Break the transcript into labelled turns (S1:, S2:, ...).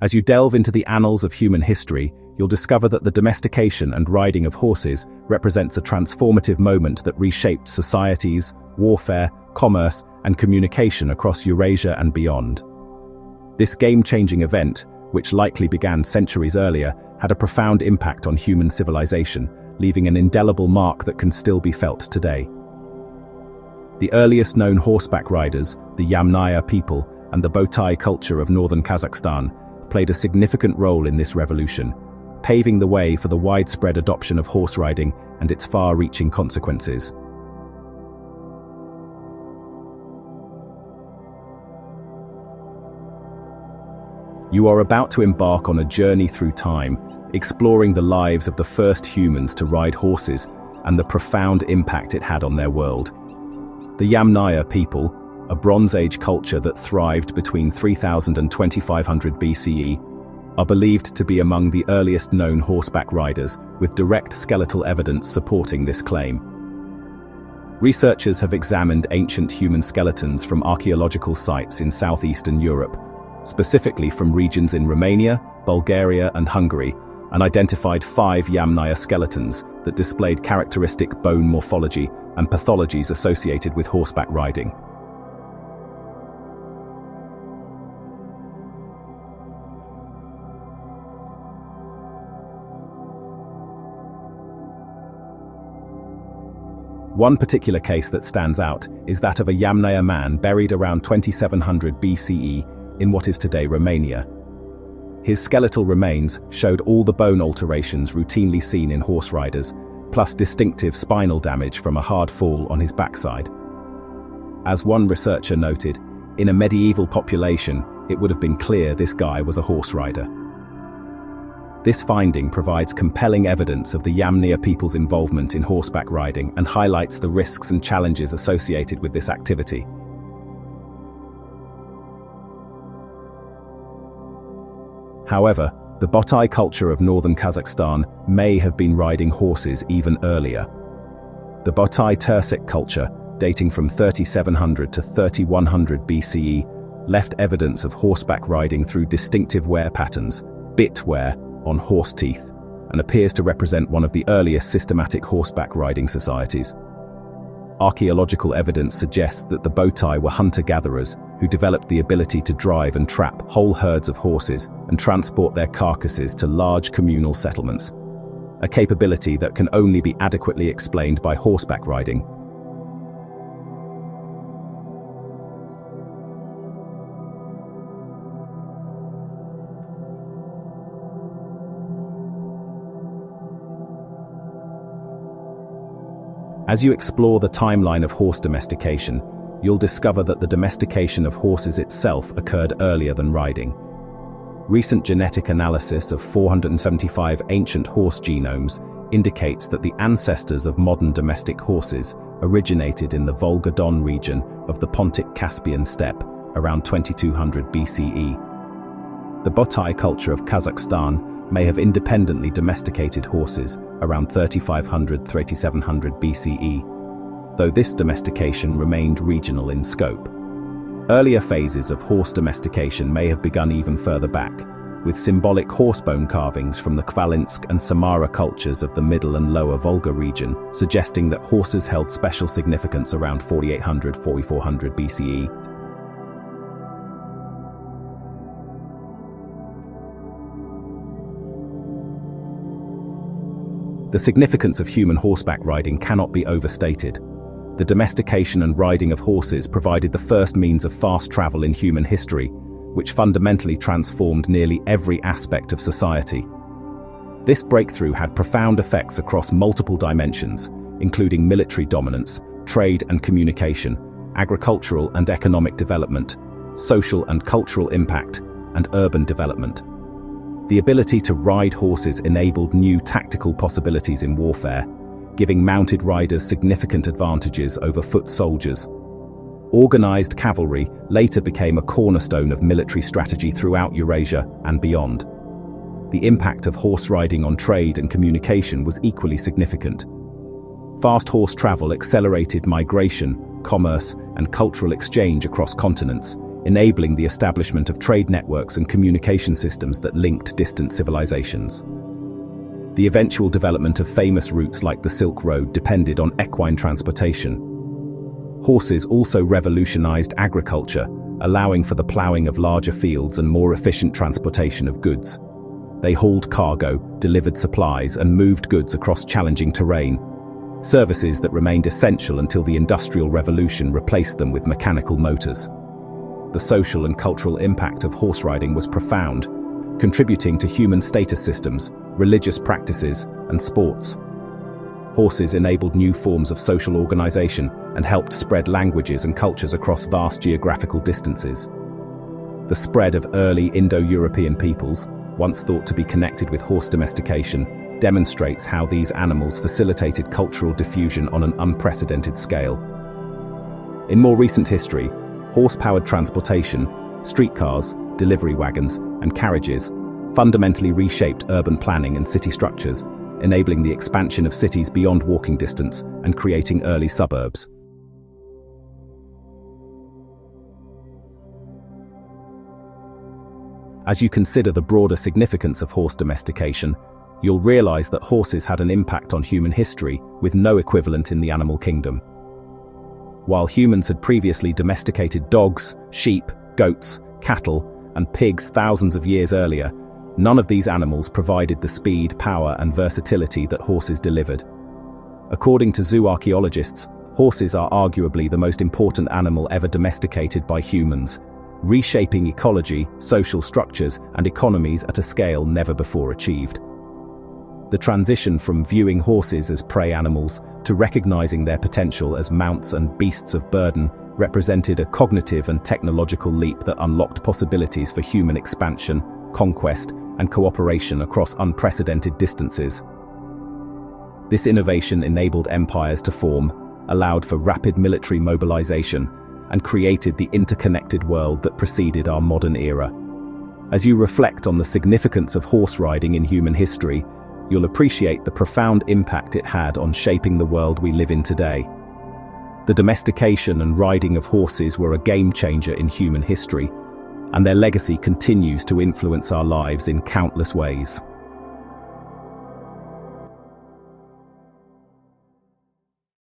S1: As you delve into the annals of human history, you'll discover that the domestication and riding of horses represents a transformative moment that reshaped societies, warfare, commerce, and communication across Eurasia and beyond. This game-changing event, which likely began centuries earlier, had a profound impact on human civilization, leaving an indelible mark that can still be felt today. The earliest known horseback riders, the Yamnaya people, and the Botai culture of northern Kazakhstan, played a significant role in this revolution, paving the way for the widespread adoption of horse riding and its far-reaching consequences. You are about to embark on a journey through time, exploring the lives of the first humans to ride horses and the profound impact it had on their world. The Yamnaya people, a Bronze Age culture that thrived between 3000 and 2500 BCE, are believed to be among the earliest known horseback riders, with direct skeletal evidence supporting this claim. Researchers have examined ancient human skeletons from archaeological sites in southeastern Europe, specifically from regions in Romania, Bulgaria, and Hungary, and identified 5 Yamnaya skeletons that displayed characteristic bone morphology and pathologies associated with horseback riding. One particular case that stands out is that of a Yamnaya man buried around 2700 BCE in what is today Romania. His skeletal remains showed all the bone alterations routinely seen in horse riders, plus distinctive spinal damage from a hard fall on his backside. As one researcher noted, in a medieval population, it would have been clear this guy was a horse rider. This finding provides compelling evidence of the Yamnaya people's involvement in horseback riding and highlights the risks and challenges associated with this activity. However, the Botai culture of northern Kazakhstan may have been riding horses even earlier. The Botai Turcic culture, dating from 3700 to 3100 BCE, left evidence of horseback riding through distinctive wear patterns, bit wear, on horse teeth, and appears to represent one of the earliest systematic horseback riding societies. Archaeological evidence suggests that the Botai were hunter-gatherers who developed the ability to drive and trap whole herds of horses and transport their carcasses to large communal settlements, a capability that can only be adequately explained by horseback riding. As you explore the timeline of horse domestication, you'll discover that the domestication of horses itself occurred earlier than riding. Recent genetic analysis of 475 ancient horse genomes indicates that the ancestors of modern domestic horses originated in the Volga-Don region of the Pontic-Caspian steppe around 2200 BCE. The Botai culture of Kazakhstan may have independently domesticated horses around 3500–3700 BCE, though this domestication remained regional in scope. Earlier phases of horse domestication may have begun even further back, with symbolic horsebone carvings from the Khvalynsk and Samara cultures of the Middle and Lower Volga region, suggesting that horses held special significance around 4800–4400 BCE. The significance of human horseback riding cannot be overstated. The domestication and riding of horses provided the first means of fast travel in human history, which fundamentally transformed nearly every aspect of society. This breakthrough had profound effects across multiple dimensions, including military dominance, trade and communication, agricultural and economic development, social and cultural impact, and urban development. The ability to ride horses enabled new tactical possibilities in warfare, giving mounted riders significant advantages over foot soldiers. Organized cavalry later became a cornerstone of military strategy throughout Eurasia and beyond. The impact of horse riding on trade and communication was equally significant. Fast horse travel accelerated migration, commerce, and cultural exchange across continents, enabling the establishment of trade networks and communication systems that linked distant civilizations. The eventual development of famous routes like the Silk Road depended on equine transportation. Horses also revolutionized agriculture, allowing for the plowing of larger fields and more efficient transportation of goods. They hauled cargo, delivered supplies, and moved goods across challenging terrain, services that remained essential until the Industrial Revolution replaced them with mechanical motors. The social and cultural impact of horse riding was profound, contributing to human status systems, religious practices, and sports. Horses enabled new forms of social organization and helped spread languages and cultures across vast geographical distances. The spread of early Indo-European peoples, once thought to be connected with horse domestication, demonstrates how these animals facilitated cultural diffusion on an unprecedented scale. In more recent history, horse-powered transportation, streetcars, delivery wagons, and carriages fundamentally reshaped urban planning and city structures, enabling the expansion of cities beyond walking distance and creating early suburbs. As you consider the broader significance of horse domestication, you'll realize that horses had an impact on human history with no equivalent in the animal kingdom. While humans had previously domesticated dogs, sheep, goats, cattle, and pigs thousands of years earlier, none of these animals provided the speed, power, and versatility that horses delivered. According to zoo archaeologists, horses are arguably the most important animal ever domesticated by humans, reshaping ecology, social structures, and economies at a scale never before achieved. The transition from viewing horses as prey animals to recognizing their potential as mounts and beasts of burden represented a cognitive and technological leap that unlocked possibilities for human expansion, conquest, and cooperation across unprecedented distances. This innovation enabled empires to form, allowed for rapid military mobilization, and created the interconnected world that preceded our modern era. As you reflect on the significance of horse riding in human history, you'll appreciate the profound impact it had on shaping the world we live in today. The domestication and riding of horses were a game changer in human history, and their legacy continues to influence our lives in countless ways.